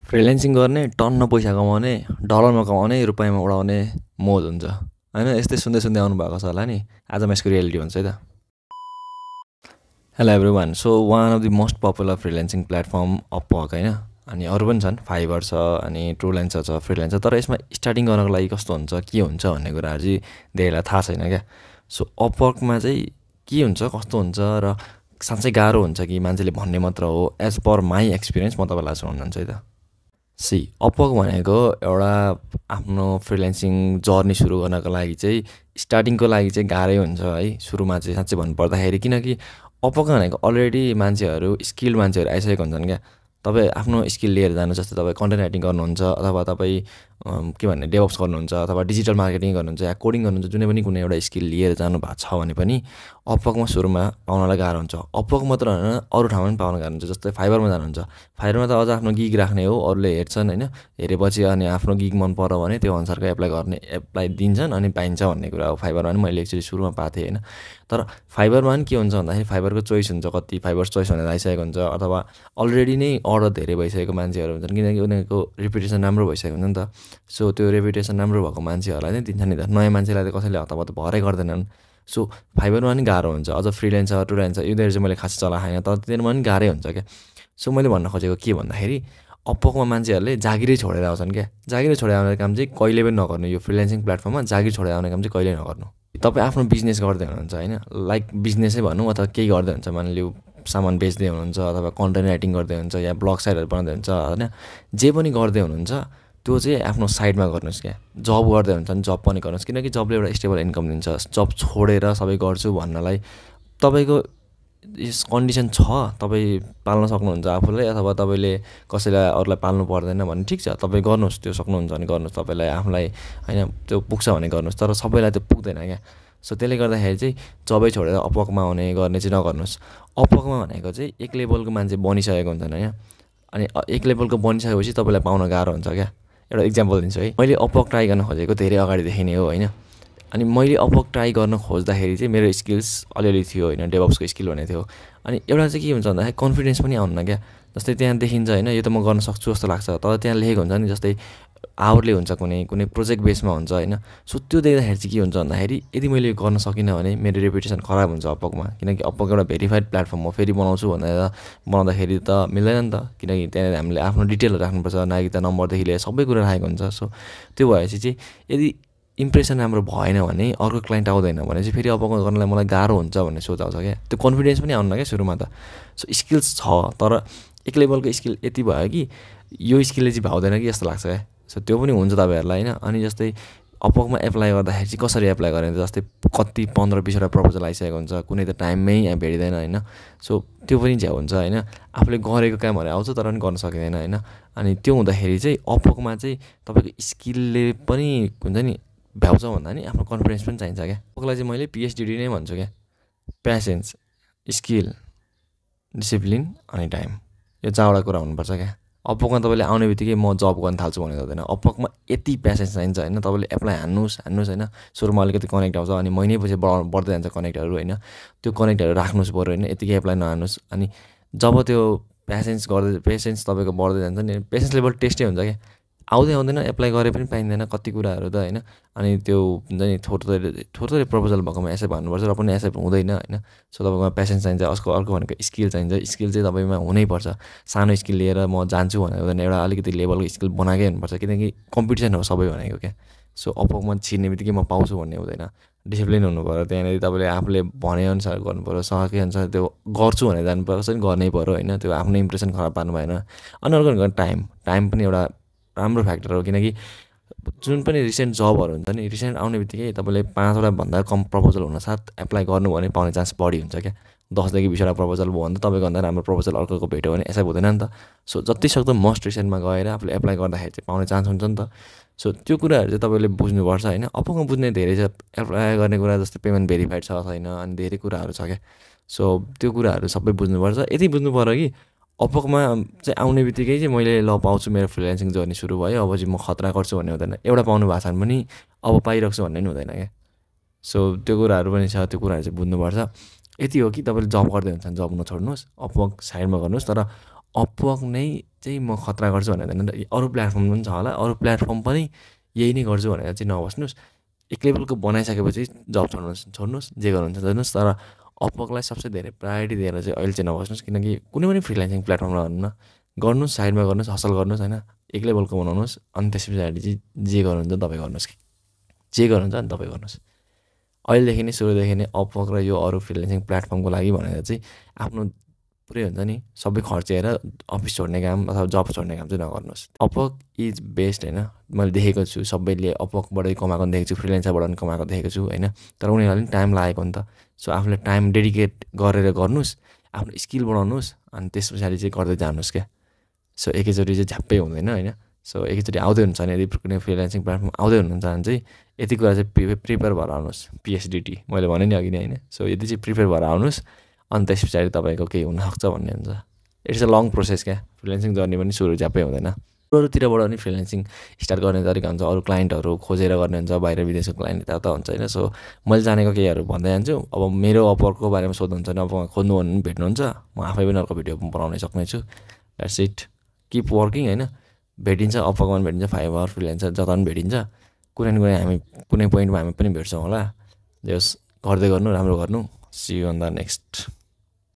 Freelancing गर्ने, टन्न पैसा कमाउने, डलरमा कमाउने, रुपैयाँमा उडाउने मोज हुन्छ होइन। यस्तै सुन्दै सुन्दै आउनुभएको छ होला नि। आज म यसको रियालिटी भन्छु है त। Hello everyone. So one of the most popular freelancing platform Upwork होइन। अनि अरू पनि छन्, फाइबर छ, अनि ट्रुलेन्सर छ, फ्रिल्यान्सर। तर यसमा स्टार्टिङ गर्नको लागि कस्तो हुन्छ, के हुन्छ भन्ने कुराहरू चाहिँ धेरैलाई थाहा छैन क्या। सो अपवर्कमा चाहिँ के हुन्छ, कस्तो हुन्छ र साँच्चै गाह्रो हुन्छ कि मान्छेले भन्ने मात्र हो, एज पर माई एक्सपिरियन्स म तपाईँलाई सुनाउँछु है त। सी अपवर्क भनेको एउटा आफ्नो फ्रिल्यान्सिङ जर्नी सुरु गर्नको लागि चाहिँ स्टार्टिङको लागि चाहिँ गाह्रै हुन्छ है, सुरुमा चाहिँ साँच्चै भन्नुपर्दाखेरि। किनकि अपवर्क भनेको अलरेडी मान्छेहरू, स्किल्ड मान्छेहरू आइसकेको हुन्छन् क्या। तपाईँ आफ्नो स्किल लिएर जानु, जस्तै तपाईँ कन्टेन्ट राइटिङ गर्नुहुन्छ, अथवा तपाईँ के भन्ने डेभअप्स गर्नुहुन्छ, अथवा डिजिटल मार्केटिङ गर्नुहुन्छ, या कोडिङ गर्नुहुन्छ, जुनै पनि कुनै एउटा स्किल लिएर जानु भएको छ भने पनि अपवर्कमा सुरुमा पाउनलाई गाह्रो हुन्छ। अपवर्क मात्र होइन, अरू ठाउँमा पनि पाउन गाह्रो हुन्छ। जस्तै फाइबरमा जानुहुन्छ, फाइबरमा त अझ आफ्नो गिग राख्ने हो, अरूले हेर्छन् होइन। हेरेपछि अनि आफ्नो गिग मन पऱ्यो भने त्यो अनुसारको एप्लाई दिन्छन् अनि पाइन्छ भन्ने कुरा हो। फाइबरमा पनि मैले एक्चुअली सुरुमा पाएको थिएँ होइन। तर फाइबरमा पनि के हुन्छ भन्दाखेरि फाइबरको चोइस हुन्छ, कति फाइबर चोइस भनेर आइसकेको हुन्छ, अथवा अलरेडी नै अर्डर धेरै भइसकेको मान्छेहरू हुन्छन्, किनकि उनीहरूको रेपुटेसन राम्रो भइसकेको हुन्छ नि त। सो त्यो रेपुटेसन राम्रो भएको मान्छेहरूलाई नै दिन्छ नि त, नयाँ मान्छेलाई त कसैले हतपत भरै गर्दैनन्। सो फाइबरमा पनि गाह्रो हुन्छ। अझ फ्रिल्यान्सर, ट्रुल्यान्सर यिनीहरू चाहिँ मैले खासै चलाएको छैन, तर तिनीहरूमा पनि गाह्रै हुन्छ क्या। सो मैले भन्न खोजेको के भन्दाखेरि अपवर्कमा मान्छेहरूले जागिरै छोडेर आउँछन् क्या। जागिरै छोडेर आउने काम चाहिँ कहिले पनि नगर्नु। यो फ्रिल्यान्सिङ प्लेटफर्ममा जागिर छोडेर आउने काम चाहिँ कहिले नगर्नु। तपाईँ आफ्नो बिजनेस गर्दै हुनुहुन्छ होइन, लाइक बिजनेसै भनौँ, अथवा केही गर्दै हुन्छ, मानिलिउँ सामान बेच्दै हुनुहुन्छ, अथवा कन्टेन्ट राइटिङ गर्दै हुन्छ, या ब्लग साइटहरू बनाउँदै हुन्छ होइन। जे पनि गर्दै हुनुहुन्छ त्यो चाहिँ आफ्नो साइडमा गर्नुहोस् क्या। जब गर्दै हुन्छ भने जब पनि गर्नुहोस्, किनकि जबले एउटा स्टेबल इन्कम दिन्छ। जब छोडेर सबै गर्छु भन्नलाई तपाईँको यस कन्डिसन छ, तपाईँ पाल्न सक्नुहुन्छ आफूलाई, अथवा तपाईँले कसैलाई अरूलाई पाल्नु पर्दैन भने ठिक छ, तपाईँ गर्नुहोस्, त्यो सक्नुहुन्छ भने गर्नुहोस्, तपाईँलाई आफूलाई होइन त्यो पुग्छ भने गर्नुहोस्। तर सबैलाई त्यो पुग्दैन क्या। सो त्यसले गर्दाखेरि चाहिँ जबै छोडेर अपवर्कमा आउने गर्ने चाहिँ नगर्नुहोस्। अपवर्कमा भनेको चाहिँ एक लेभलको मान्छे बनिसकेको हुन्छन् होइन। अनि एक लेभलको बनिसकेपछि तपाईँलाई पाउन गाह्रो हुन्छ क्या। एउटा इक्जाम्पल दिन्छु है। मैले अपवर्क ट्राई गर्न खोजेको धेरै अगाडिदेखि नै हो होइन। अनि मैले अपवर्क ट्राई गर्न खोज्दाखेरि चाहिँ मेरो स्किल्स अलिअलि थियो होइन, डेभअप्सको स्किल भनेको थियो। अनि एउटा चाहिँ के हुन्छ भन्दाखेरि कन्फिडेन्स पनि आउन्न क्या। जस्तै त्यहाँ देखिन्छ होइन, यो त म गर्न सक्छु जस्तो लाग्छ, तर त्यहाँ लेखेको हुन्छ नि, जस्तै आवरले हुन्छ, कुनै कुनै प्रोजेक्ट बेसमा हुन्छ होइन। सो त्यो देख्दाखेरि चाहिँ के हुन्छ भन्दाखेरि यदि मैले गर्न सकिनँ भने मेरो रेपुटेसन खराब हुन्छ अपवर्कमा। किनकि अपवर्क एउटा भेरिफाइड प्लेटफर्म हो, फेरि बनाउँछु भनेर बनाउँदाखेरि त मिल्दैन नि त, किनकि त्यहाँनिर हामीले आफ्नो डिटेलहरू राख्नुपर्छ, नागरिकता नम्बरदेखि लिएर सबै कुरा राखेको हुन्छ। सो त्यो भएपछि चाहिँ यदि इम्प्रेसन राम्रो भएन भने, अर्को क्लाइन्ट आउँदैन भने चाहिँ फेरि अपवर्क गर्नलाई मलाई गाह्रो हुन्छ भन्ने सोच आउँछ क्या। त्यो कन्फिडेन्स पनि आउन्न क्या सुरुमा त। सो स्किल्स छ, तर एक लेभलको स्किल यति भयो कि यो स्किलले चाहिँ भाउँदैन कि जस्तो लाग्छ क्या। सो त्यो पनि हुन्छ तपाईँहरूलाई होइन। अनि जस्तै अपवर्कमा एप्लाई गर्दाखेरि चाहिँ कसरी एप्लाई गर्ने, जस्तै कति 15-20वटा प्रपोजल आइसकेको हुन्छ, कुनै त टाइममै भेटिँदैन होइन। सो त्यो पनि झ्याउ हुन्छ होइन। आफूले गरेको कामहरू आउँछ तर पनि गर्न सकिँदैन होइन। अनि त्यो हुँदाखेरि चाहिँ अपवर्कमा चाहिँ तपाईँको स्किलले पनि हुन्छ नि, भ्याउँछ भन्दा नि आफ्नो कन्फिडेन्स पनि चाहिन्छ क्या। अपवर्कलाई चाहिँ मैले पिएचडिडी नै भन्छु क्या। प्यासेन्स, स्किल, डिसिप्लिन अनि टाइम, यो 4वटा कुरा हुनुपर्छ क्या। अपवर्कमा तपाईँले आउने बित्तिकै म जब गर्न थाल्छु भनेको हुँदैन। अपवर्कमा यति प्यासेन्स चाहिन्छ होइन। तपाईँले एप्लाई हान्नुहोस् होइन। सुरुमा अलिकति कनेक्ट आउँछ, अनि महिनैपछि बढ्दै जान्छ कनेक्टहरू होइन। त्यो कनेक्टहरू राख्नुहोस् बरु होइन, यतिकै एप्लाई नहान्नुहोस्। अनि जब त्यो पेसेन्स तपाईँको बढ्दै जान्छ नि, पेसेन्स लेभल टेस्टै हुन्छ क्या। आउँदै आउँदैन, एप्लाई गरे पनि पाइँदैन कति कुराहरू त होइन। अनि त्यो हुन्छ नि, थोरै प्रपोजल भएकोमा एक्सेप्ट भन्नुपर्छ, र पनि एक्सेप्ट हुँदैन होइन। सो तपाईँकोमा पेसेन्स चाहिन्छ। अर्को भनेको स्किल चाहिन्छ। स्किल चाहिँ तपाईँमा हुनैपर्छ। सानो स्किल लिएर म जान्छु भनेको हुँदैन, एउटा अलिकति लेभलको स्किल बनाएकै हुनुपर्छ, किनकि कम्पिटिसन हो सबै भनेको क्या। सो अपवर्कमा छिर्ने बित्तिकै म पाउँछु भन्ने हुँदैन। डिसिप्लिन हुनुपऱ्यो, त्यहाँनिर तपाईँले आफूले भनेअनुसार गर्नुपऱ्यो, सकेअनुसार त्यो गर्छु भनेर जानुपर्छ नि, गर्नै पऱ्यो होइन। त्यो आफ्नो इम्प्रेसन खराब पार्नु भएन। अनि अर्को भनेको टाइम पनि एउटा राम्रो फ्याक्टर हो, किनकि जुन पनि रिसेन्ट जबहरू हुन्छ नि, रिसेन्ट आउने बित्तिकै तपाईँले 5वटा भन्दा कम प्रपोजल हुनसाथ एप्लाई गर्नु भने पाउने चान्स बढी हुन्छ क्या। 10देखि 20वटा प्रपोजल भयो भने त तपाईँको भन्दा राम्रो प्रपोजल अर्को भेट्यो भने एक्सेप्ट हुँदैन नि त। सो जतिसक्दो मोस्ट रिसेन्टमा गएर आफूले एप्लाई गर्दाखेरि चाहिँ पाउने चान्स हुन्छ नि त। सो त्यो कुराहरू चाहिँ तपाईँले बुझ्नुपर्छ होइन। अपवर्कमा बुझ्ने धेरै छ, एप्लाई गर्ने कुरा जस्तै पेमेन्ट भेरिफाइड छ छैन, अनि धेरै कुराहरू छ क्या। सो त्यो कुराहरू सबै बुझ्नुपर्छ। यति बुझ्नु पऱ्यो कि अपवर्कमा चाहिँ आउने बित्तिकै चाहिँ मैले ल पाउँछु, मेरो फ्रिल्यान्सिङ जर्नी सुरु भयो, अब चाहिँ म खतरा गर्छु भन्ने हुँदैन। एउटा पाउनु भएको छ भने पनि अब पाइरहेको छु भन्ने पनि हुँदैन क्या। सो त्यो कुराहरू पनि छ, त्यो कुराहरू चाहिँ बुझ्नुपर्छ। यति हो कि तपाईँले जब गर्दै हुन्छ भने जब नछोड्नुहोस्, अपवर्क साइडमा गर्नुहोस्, तर अपवर्क नै चाहिँ म खतरा गर्छु भनेर होइन, अरू प्लेटफर्म पनि छ होला, अरू प्लेटफर्म पनि यही नै गर्छु भनेर चाहिँ नबस्नुहोस्। एक लेभलको बनाइसकेपछि जब छोड्नुहोस्, जे गर्नुहुन्छ गर्नुहोस्, तर अपवर्कलाई सबसे धेरै प्रायोरिटी दिएर चाहिँ अहिले चाहिँ नबस्नुहोस्। किनकि कुनै पनि फ्रिल्यान्सिङ प्लेटफर्ममा भन्नु न, गर्नुहोस्, साइडमा गर्नुहोस्, हसल गर्नुहोस् होइन, एक लेभलको बनाउनुहोस्। अनि त्यस पछाडि चाहिँ जे गर्नुहुन्छ तपाईँ गर्नुहोस्, जे गर्नुहुन्छ अनि तपाईँ गर्नुहोस्। अहिलेदेखि नै सुरुदेखि नै अपवर्क र यो अरू फ्रिल्यान्सिङ प्लेटफर्मको लागि भनेर चाहिँ आफ्नो पुरै हुन्छ नि सबै खर्चेर अफिस छोड्ने काम अथवा जब छोड्ने काम चाहिँ नगर्नुहोस्। अपवर्क इज बेस्ट होइन, मैले देखेको छु सबैले अपवर्कबाटै कमाएको देखेको छु, फ्रिल्यान्सरबाट पनि कमाएको देखेको छु होइन। तर उनीहरूलाई पनि टाइम लागेको नि त। सो आफूले टाइम डेडिकेट गरेर गर्नुहोस्, आफ्नो स्किल बढाउनुहोस्, अनि त्यस पछाडि चाहिँ गर्दै जानुहोस् क्या। सो एकैचोटि चाहिँ झ्याप्पै हुँदैन होइन। सो एकैचोटि आउँदै हुन्छ भने यदि कुनै फ्रिल्यान्सिङ प्लेटफर्म आउँदै हुनुहुन्छ भने चाहिँ यति कुरा चाहिँ प्रिपेयर भएर आउनुहोस्। पिएचडिटी मैले भने नि अघि नै होइन। सो यदि चाहिँ प्रिपेयर भएर आउनुहोस्, अनि त्यस पछाडि तपाईँको केही हुनसक्छ भन्ने हुन्छ। इट्स अ लङ प्रोसेस क्या, फ्रिल्यान्सिङ जर्नी पनि सुरु झ्याप्पै हुँदैन। अरूतिरबाट पनि फ्रिल्यान्सिङ स्टार्ट गर्ने तरिका हुन्छ, अरू क्लाइन्टहरू खोजेर गर्ने हुन्छ, बाहिर विदेशको क्लाइन्ट यता हुन्छ होइन। सो मैले जानेको केहीहरू भन्दै जान्छु। अब मेरो अपवर्कको बारेमा सोध्नुहुन्छ भने अब खोज्नु भने पनि भेट्नुहुन्छ, म आफै पनि अर्को भिडियो बनाउनै सक्नेछु। द्याट्स इट, किप वर्किङ होइन। भेटिन्छ अपवर्कमा पनि भेटिन्छ, फाइभर फ्रिल्यान्सर जता पनि भेटिन्छ। कुनै न कुनै हामी कुनै पोइन्टमा हामी पनि भेट्छौँ होला। जस गर्दै गर्नु, राम्रो गर्नु। See you on the next.